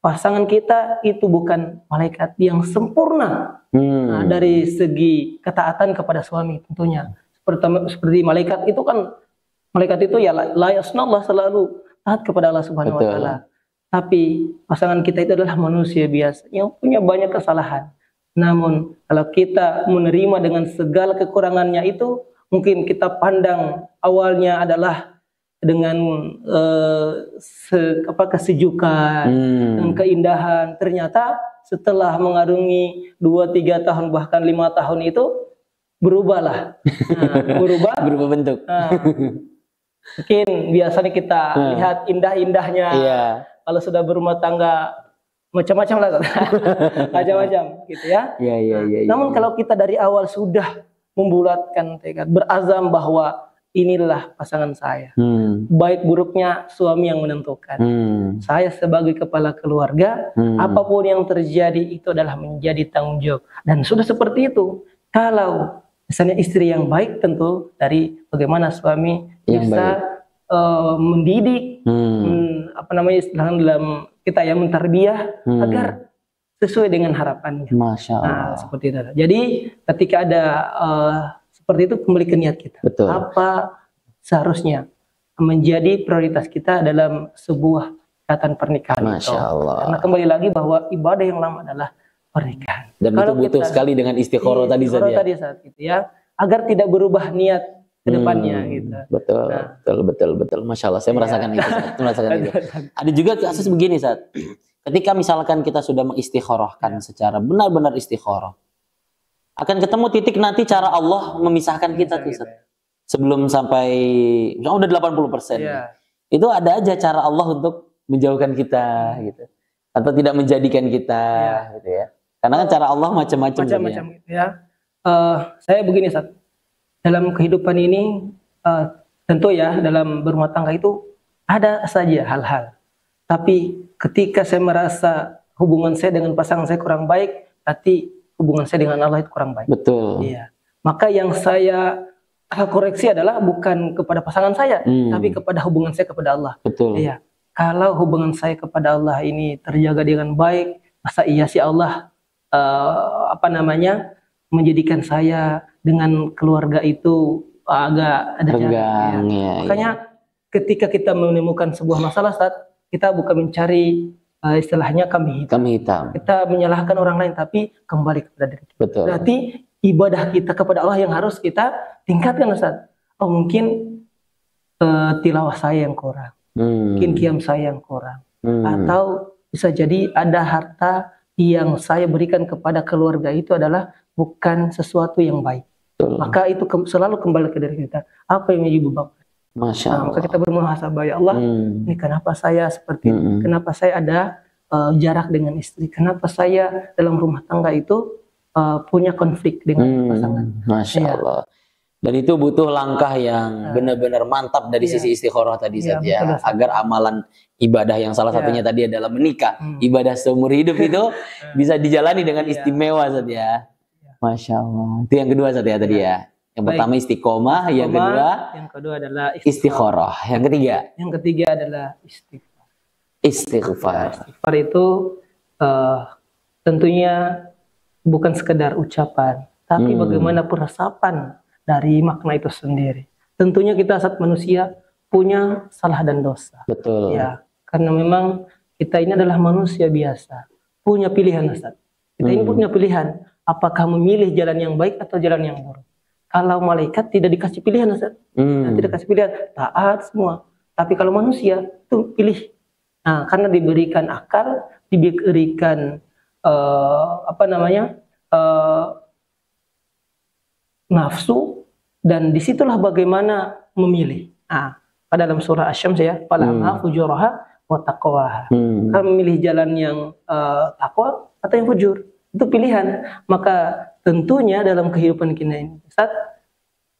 pasangan kita itu bukan malaikat yang sempurna. Nah, dari segi ketaatan kepada suami tentunya. Seperti malaikat itu kan, malaikat itu ya la yasnallah, selalu taat kepada Allah Subhanahu wa taala. Tapi pasangan kita itu adalah manusia biasa yang punya banyak kesalahan. Namun kalau kita menerima dengan segala kekurangannya itu, mungkin kita pandang awalnya adalah dengan kesejukan dan keindahan. Ternyata setelah mengarungi 2-3 tahun bahkan 5 tahun itu berubahlah. Berubah bentuk. Mungkin biasanya kita lihat indah-indahnya. Kalau sudah berumah tangga macam-macam lah, macam-macam gitu ya. Namun kalau kita dari awal sudah membulatkan tekad, berazam bahwa inilah pasangan saya. Baik buruknya suami yang menentukan. Saya sebagai kepala keluarga, apapun yang terjadi itu adalah menjadi tanggung jawab. Dan sudah seperti itu. Kalau misalnya istri yang baik, tentu dari bagaimana suami yang bisa mendidik, dalam kita ya mentarbiyah agar sesuai dengan harapannya. Masya Allah. Nah, seperti itu. Jadi ketika ada seperti itu, kembali ke niat kita. Betul. Apa seharusnya menjadi prioritas kita dalam sebuah ikatan pernikahan. Masya Allah. Karena kembali lagi bahwa ibadah yang lama adalah pernikahan. Dan kalau itu butuh sekali dengan istikharah tadi saat itu ya, agar tidak berubah niat ke depannya gitu. Betul. Masya Allah, saya merasakan itu. Ada juga kasus begini, Sat. Ketika misalkan kita sudah mengistikharahkan secara benar-benar istikharah, akan ketemu titik nanti cara Allah memisahkan kita tuh, Sat. Sebelum sampai udah 80%. Itu ada aja cara Allah untuk menjauhkan kita gitu. Atau tidak menjadikan kita gitu ya. Karena kan cara Allah macam-macam gitu ya. Saya begini, Sat. Dalam kehidupan ini tentu ya dalam berumah tangga itu ada saja hal-hal. Tapi ketika saya merasa hubungan saya dengan pasangan saya kurang baik, berarti hubungan saya dengan Allah itu kurang baik. Betul. Iya. Maka yang saya koreksi adalah bukan kepada pasangan saya, tapi kepada hubungan saya kepada Allah. Betul. Iya. Kalau hubungan saya kepada Allah ini terjaga dengan baik, masa iya sih Allah menjadikan saya dengan keluarga itu agak ada renggang, Makanya ketika kita menemukan sebuah masalah, saat kita bukan mencari istilahnya kambing hitam. Kita menyalahkan orang lain, tapi kembali kepada diri kita. Betul. Berarti ibadah kita kepada Allah yang harus kita tingkatkan, Ustaz. Oh, mungkin tilawah saya yang kurang, mungkin qiyam saya yang kurang, atau bisa jadi ada harta yang saya berikan kepada keluarga itu adalah bukan sesuatu yang baik. Betul. Maka itu selalu kembali ke diri kita. Apa yang menjadi beban? Masya Allah. Maka kita bermuhasabah, ya Allah, ini kenapa saya seperti ini? Kenapa saya ada jarak dengan istri? Kenapa saya dalam rumah tangga itu punya konflik dengan pasangan? Masya Allah. Dan itu butuh langkah yang benar-benar mantap dari sisi istikharah tadi, saja agar amalan ibadah yang salah satunya tadi adalah menikah, ibadah seumur hidup itu bisa dijalani dengan istimewa, saja. Masya Allah. Itu yang kedua, saja tadi ya. Yang pertama istiqomah, yang kedua adalah istikharah, yang ketiga adalah istighfar. Istighfar Istighfar itu tentunya bukan sekedar ucapan, tapi bagaimana peresapan dari makna itu sendiri. Tentunya kita saat manusia punya salah dan dosa. Betul. Ya, karena memang kita ini adalah manusia biasa, punya pilihan, Ustaz. Kita ini punya pilihan, apakah memilih jalan yang baik atau jalan yang buruk. Kalau malaikat tidak dikasih pilihan, Ustaz. Tidak dikasih pilihan, taat semua. Tapi kalau manusia itu pilih. Nah, karena diberikan akal, diberikan nafsu, dan disitulah bagaimana memilih. Pada dalam surah Asy-Syams ya, falahamaha fujuraha wa taqwaha. Kamu memilih jalan yang takwa atau yang fujur, itu pilihan. Maka tentunya dalam kehidupan kita ini, Ustaz,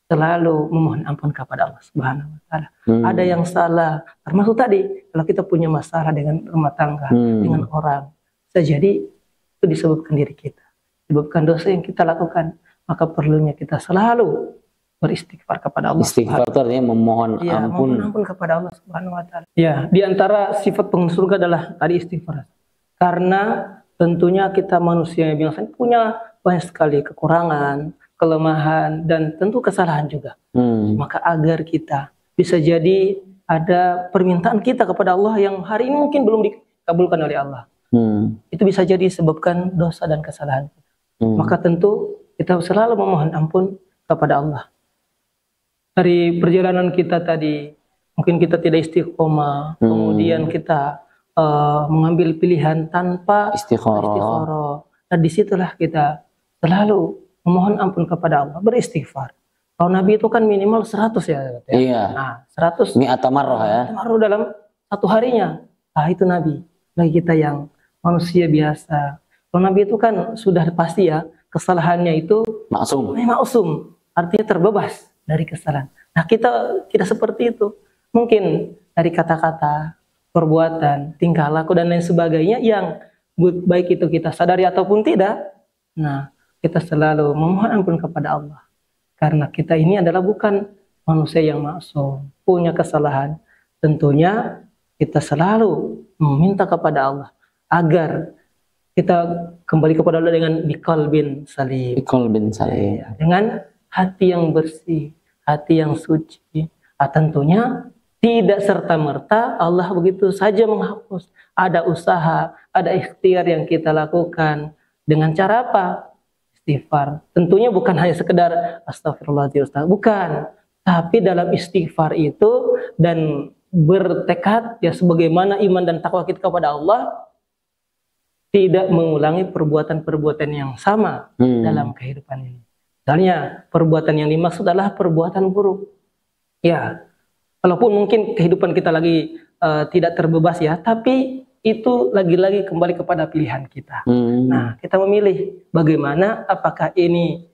selalu memohon ampun kepada Allah Subhanahu wa taala. Ada yang salah, termasuk tadi kalau kita punya masalah dengan rumah tangga, dengan orang, bisa jadi itu disebabkan diri kita, disebabkan dosa yang kita lakukan. Maka perlunya kita selalu beristighfar kepada Allah. Istighfar itu artinya memohon ampun. Memohon ampun kepada Allah Subhanahu wa taala. Ya, di antara sifat penghuni surga adalah tadi istighfar. Karena tentunya kita manusia yang biasa punya banyak sekali kekurangan, kelemahan, dan tentu kesalahan juga. Maka agar kita bisa jadi ada permintaan kita kepada Allah yang hari ini mungkin belum dikabulkan oleh Allah. Itu bisa jadi sebabkan dosa dan kesalahan kita. Maka tentu kita selalu memohon ampun kepada Allah. Dari perjalanan kita tadi, mungkin kita tidak istiqomah, kemudian kita mengambil pilihan tanpa istikharah. Dan disitulah kita selalu memohon ampun kepada Allah, beristighfar. Kalau Nabi itu kan minimal 100 ya. Iya. Nah, 100 mi'ata marrah ya. Marrah dalam satu harinya. Nah, itu Nabi. Lagi kita yang manusia biasa. Kalau Nabi itu kan sudah pasti ya, kesalahannya itu maksum. Artinya terbebas dari kesalahan. Nah, kita tidak seperti itu. Mungkin dari kata-kata, perbuatan, tingkah laku dan lain sebagainya yang baik itu kita sadari ataupun tidak. Nah, kita selalu memohon ampun kepada Allah. Karena kita ini adalah bukan manusia yang maksum, punya kesalahan. Tentunya kita selalu meminta kepada Allah agar kita kembali kepada Allah dengan biqalbin salim. Ya, dengan hati yang bersih, hati yang suci. Tentunya tidak serta-merta Allah begitu saja menghapus. Ada usaha, ada ikhtiar yang kita lakukan. Dengan cara apa? Istighfar. Tentunya bukan hanya sekedar astagfirullahaladzim, bukan. Tapi dalam istighfar itu dan bertekad ya sebagaimana iman dan takwa kita kepada Allah, tidak mengulangi perbuatan-perbuatan yang sama dalam kehidupan ini. Misalnya perbuatan yang dimaksud adalah perbuatan buruk. Ya, walaupun mungkin kehidupan kita lagi tidak terbebas ya, tapi itu lagi-lagi kembali kepada pilihan kita. Nah, kita memilih bagaimana, apakah ini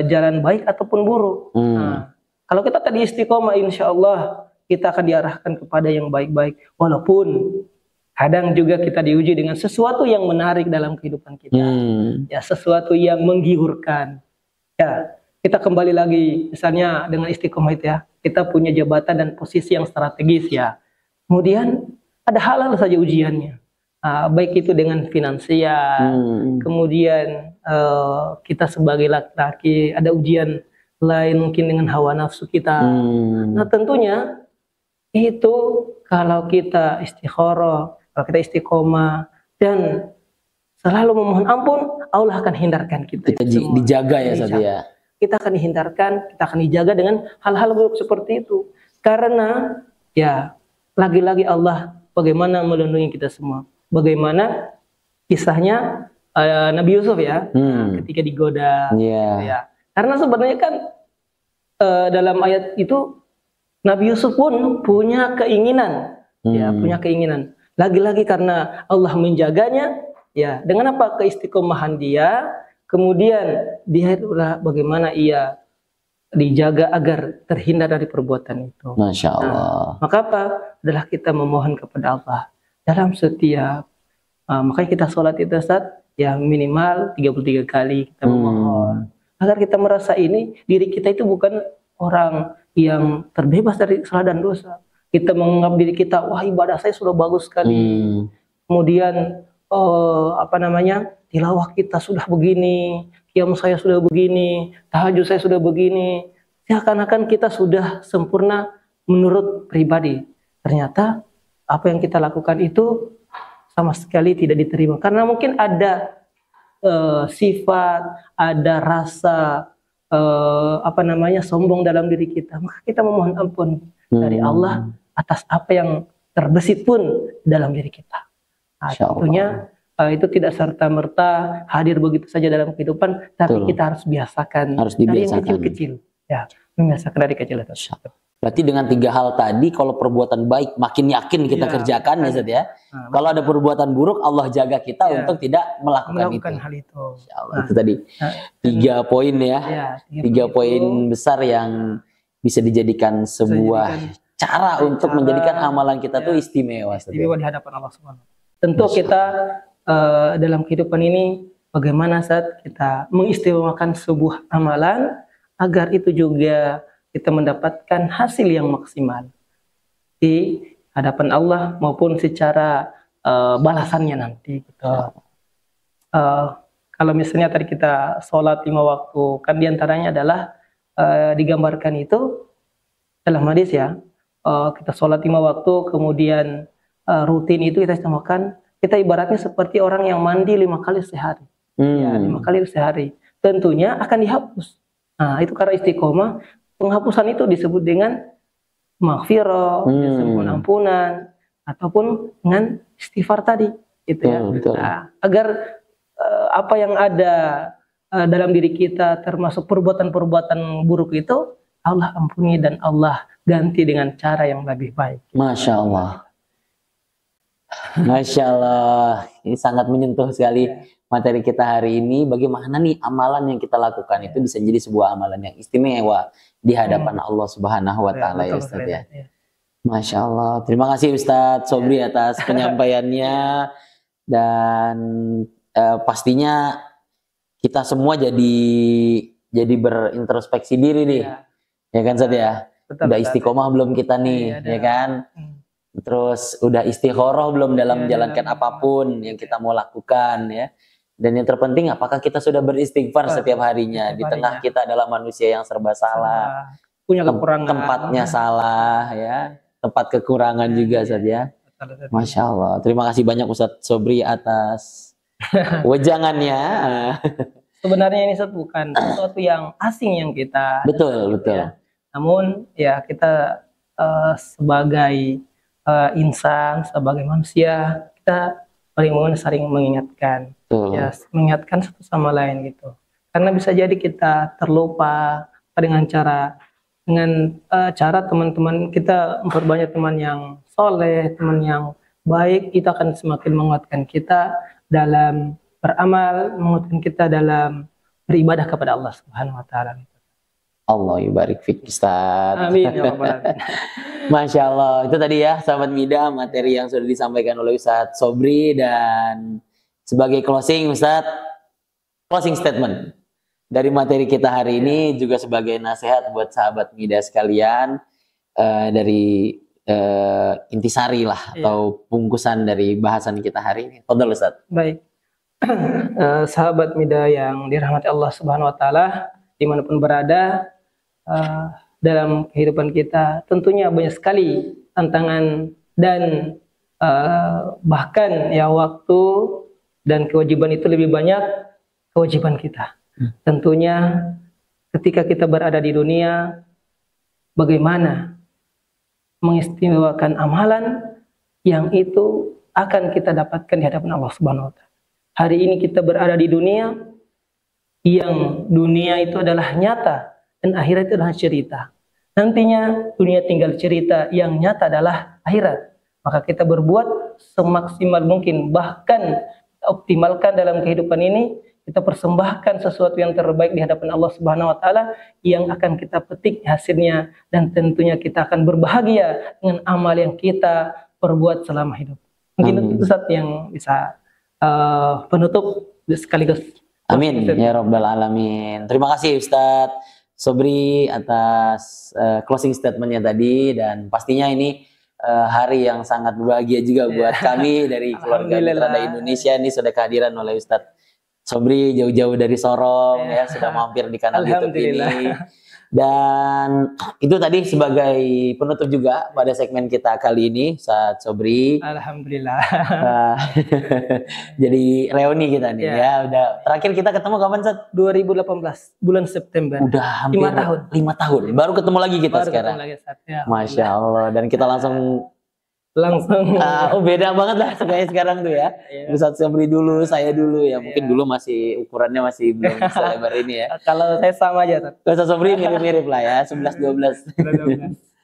jalan baik ataupun buruk. Nah, kalau kita tadi istiqomah, insya Allah kita akan diarahkan kepada yang baik-baik. Walaupun kadang juga kita diuji dengan sesuatu yang menarik dalam kehidupan kita. Ya, sesuatu yang menggiurkan. Ya, kita kembali lagi misalnya dengan istiqomah itu ya. Kita punya jabatan dan posisi yang strategis ya. Kemudian ada hal-hal saja ujiannya. Baik itu dengan finansial, kemudian kita sebagai laki-laki ada ujian lain mungkin dengan hawa nafsu kita. Nah, tentunya itu kalau kita istikharah, kalau kita istiqomah dan selalu memohon ampun, Allah akan hindarkan kita. Kita dijaga ya, Ustaz ya. Kita akan dihindarkan, kita akan dijaga dengan hal-hal buruk seperti itu. Karena ya lagi-lagi Allah bagaimana melindungi kita semua. Bagaimana kisahnya Nabi Yusuf ya, ketika digoda. Gitu ya. Karena sebenarnya kan dalam ayat itu Nabi Yusuf pun punya keinginan, ya punya keinginan. Lagi-lagi karena Allah menjaganya, ya dengan apa keistiqomahan dia, kemudian dia bagaimana ia dijaga agar terhindar dari perbuatan itu. Masya Allah. Maka apa? Adalah kita memohon kepada Allah dalam setiap makanya kita sholat itu saat ya minimal 33 kali kita memohon agar kita merasa ini diri kita itu bukan orang yang terbebas dari salah dan dosa. Kita menganggap diri kita, wah ibadah saya sudah bagus sekali. Kemudian tilawah kita sudah begini, qiyam saya sudah begini, tahajud saya sudah begini, seakan-akan kita sudah sempurna menurut pribadi. Ternyata apa yang kita lakukan itu sama sekali tidak diterima, karena mungkin ada sifat, ada rasa sombong dalam diri kita. Maka kita memohon ampun dari Allah atas apa yang terbesit pun dalam diri kita. Tentunya itu tidak serta-merta hadir begitu saja dalam kehidupan, tapi kita harus biasakan, harus dibiasakan. Dari yang kecil-kecil, ya, membiasakan dari kecil. Berarti dengan 3 hal tadi, kalau perbuatan baik makin yakin kita kerjakan, ya Ustaz ya. Kalau ada perbuatan buruk, Allah jaga kita untuk tidak melakukan hal itu. Itu tadi 3 poin ya, 3 poin besar yang bisa dijadikan sebuah cara untuk menjadikan amalan kita tuh istimewa. Istimewa di hadapan Allah Subhanahu. Tentu kita dalam kehidupan ini bagaimana saat kita mengistimewakan sebuah amalan agar itu juga kita mendapatkan hasil yang maksimal di hadapan Allah maupun secara balasannya nanti gitu. Kalau misalnya tadi kita sholat 5 waktu, kan diantaranya adalah digambarkan itu dalam hadis ya, kita sholat 5 waktu kemudian rutin itu kita samakan, kita ibaratnya seperti orang yang mandi 5 kali sehari. Ya, 5 kali sehari. Tentunya akan dihapus. Nah, itu karena istiqomah. Penghapusan itu disebut dengan maghfirah, disebut ampunan, ataupun dengan istighfar tadi, gitu ya. Nah, agar apa yang ada dalam diri kita termasuk perbuatan-perbuatan buruk itu Allah ampuni dan Allah ganti dengan cara yang lebih baik. Masya Allah. Masya Allah. Ini sangat menyentuh sekali materi kita hari ini. Bagaimana nih amalan yang kita lakukan itu bisa jadi sebuah amalan yang istimewa di hadapan Allah Subhanahu wa Ta'ala, ya Ustaz ya. Masya Allah. Terima kasih Ustaz Sobri atas penyampaiannya, dan pastinya kita semua jadi berintrospeksi diri nih, ya kan Ustaz ya. Udah istiqomah belum kita nih, ya kan. Terus udah istikharah belum dalam menjalankan apapun yang kita mau lakukan, ya. Dan yang terpenting, apakah kita sudah beristighfar setiap harinya? Di tengah kita adalah manusia yang serba salah, punya kekurangan, tempatnya salah, ya, tempat kekurangan juga saja. Masya Allah. Terima kasih banyak Ustadz Sobri atas wejangannya. Sebenarnya ini bukan sesuatu yang asing yang kita. Betul. Ya. Namun ya kita sebagai insan, sebagai manusia, kita saling mengingatkan. Ya, mengingatkan satu sama lain gitu. Karena bisa jadi kita terlupa dengan cara teman-teman kita memperbanyak teman yang soleh, teman yang baik, itu akan semakin menguatkan kita dalam beramal, menguatkan kita dalam beribadah kepada Allah Subhanahu wa Ta'ala. Allah yubarik fik Ustaz. Amin ya rabbal alamin. Masya Allah. Itu tadi ya sahabat Mida, materi yang sudah disampaikan oleh Ustaz Sobri. Dan sebagai closing Ustaz, closing statement dari materi kita hari ini juga sebagai nasihat buat sahabat Mida sekalian, dari intisari lah, atau bungkusan dari bahasan kita hari ini. Fadhal Ustaz. Baik. Sahabat Mida yang dirahmati Allah Subhanahu wa Ta'ala, dimanapun berada, dalam kehidupan kita tentunya banyak sekali tantangan dan bahkan ya waktu dan kewajiban itu lebih banyak kewajiban kita. Tentunya ketika kita berada di dunia, bagaimana mengistimewakan amalan yang itu akan kita dapatkan di hadapan Allah Subhanahu wa Ta'ala. Hari ini kita berada di dunia, yang dunia itu adalah nyata dan akhirat itu adalah cerita. Nantinya dunia tinggal cerita, yang nyata adalah akhirat. Maka kita berbuat semaksimal mungkin, bahkan optimalkan dalam kehidupan ini, kita persembahkan sesuatu yang terbaik di hadapan Allah Subhanahu wa Ta'ala yang akan kita petik hasilnya, dan tentunya kita akan berbahagia dengan amal yang kita perbuat selama hidup. Mungkin itu Ustaz yang bisa penutup sekaligus. Amin ya rabbal alamin. Terima kasih Ustadz Sobri atas closing statementnya tadi, dan pastinya ini hari yang sangat berbahagia juga buat kami dari keluarga Mitra Dai Indonesia. Ini sudah kehadiran oleh Ustadz Sobri jauh-jauh dari Sorong ya, sudah mampir di kanal YouTube ini. Dan itu tadi sebagai penutup juga pada segmen kita kali ini, Ustadz Sobri. Alhamdulillah. Jadi reuni kita nih ya. Udah terakhir kita ketemu kapan, Ustadz? 2018 bulan September. Udah hampir 5 tahun. Baru ketemu lagi kita sekarang. Ketemu lagi, ya, Masya Allah. Dan kita langsung beda banget lah sekarang tuh ya. Ustadz Sobri dulu, saya dulu ya. Mungkin dulu masih ukurannya masih belum selebar ini ya. Kalau saya sama aja. Ustadz Sobri mirip-mirip lah ya, 11-12.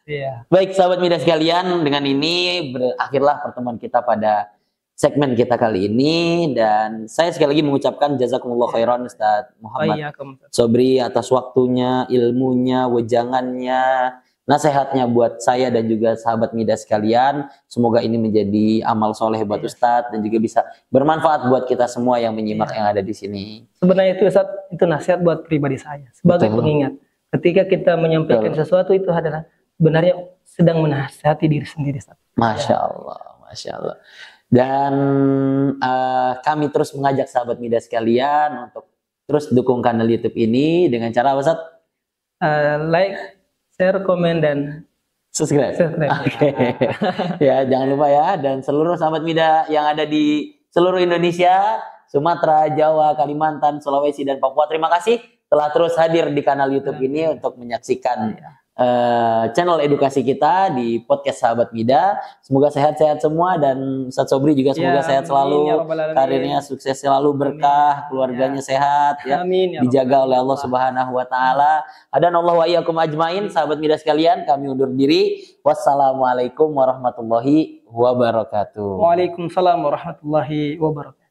Iya. Baik sahabat media sekalian, dengan ini berakhirlah pertemuan kita pada segmen kita kali ini. Dan saya sekali lagi mengucapkan jazakumullah khairan Ustadz Muhammad Sobri atas waktunya, ilmunya, wejangannya, nasihatnya buat saya dan juga sahabat media sekalian. Semoga ini menjadi amal soleh buat Ustadz dan juga bisa bermanfaat buat kita semua yang menyimak yang ada di sini. Sebenarnya itu Ustadz, itu nasihat buat pribadi saya sebagai pengingat. Ketika kita menyampaikan sesuatu itu adalah sebenarnya sedang menasihati diri sendiri, Ustadz. Masya Allah, Masya Allah. Dan kami terus mengajak sahabat media sekalian untuk terus dukung kanal YouTube ini dengan cara apa, Ustadz? Like, share, komen, dan subscribe. Oke. Ya, jangan lupa ya. Dan seluruh sahabat media yang ada di seluruh Indonesia, Sumatera, Jawa, Kalimantan, Sulawesi, dan Papua, terima kasih telah terus hadir di kanal YouTube ini untuk menyaksikan channel edukasi kita di podcast Sahabat Mida. Semoga sehat-sehat semua dan Ustadz Sobri juga semoga sehat selalu, karirnya sukses selalu, berkah, keluarganya sehat ya, dijaga oleh Allah Subhanahu wa taala. Adanallahu wa iyyakum ajmain. Sahabat Mida sekalian, kami undur diri. Wassalamualaikum warahmatullahi wabarakatuh. Waalaikumsalam warahmatullahi wabarakatuh.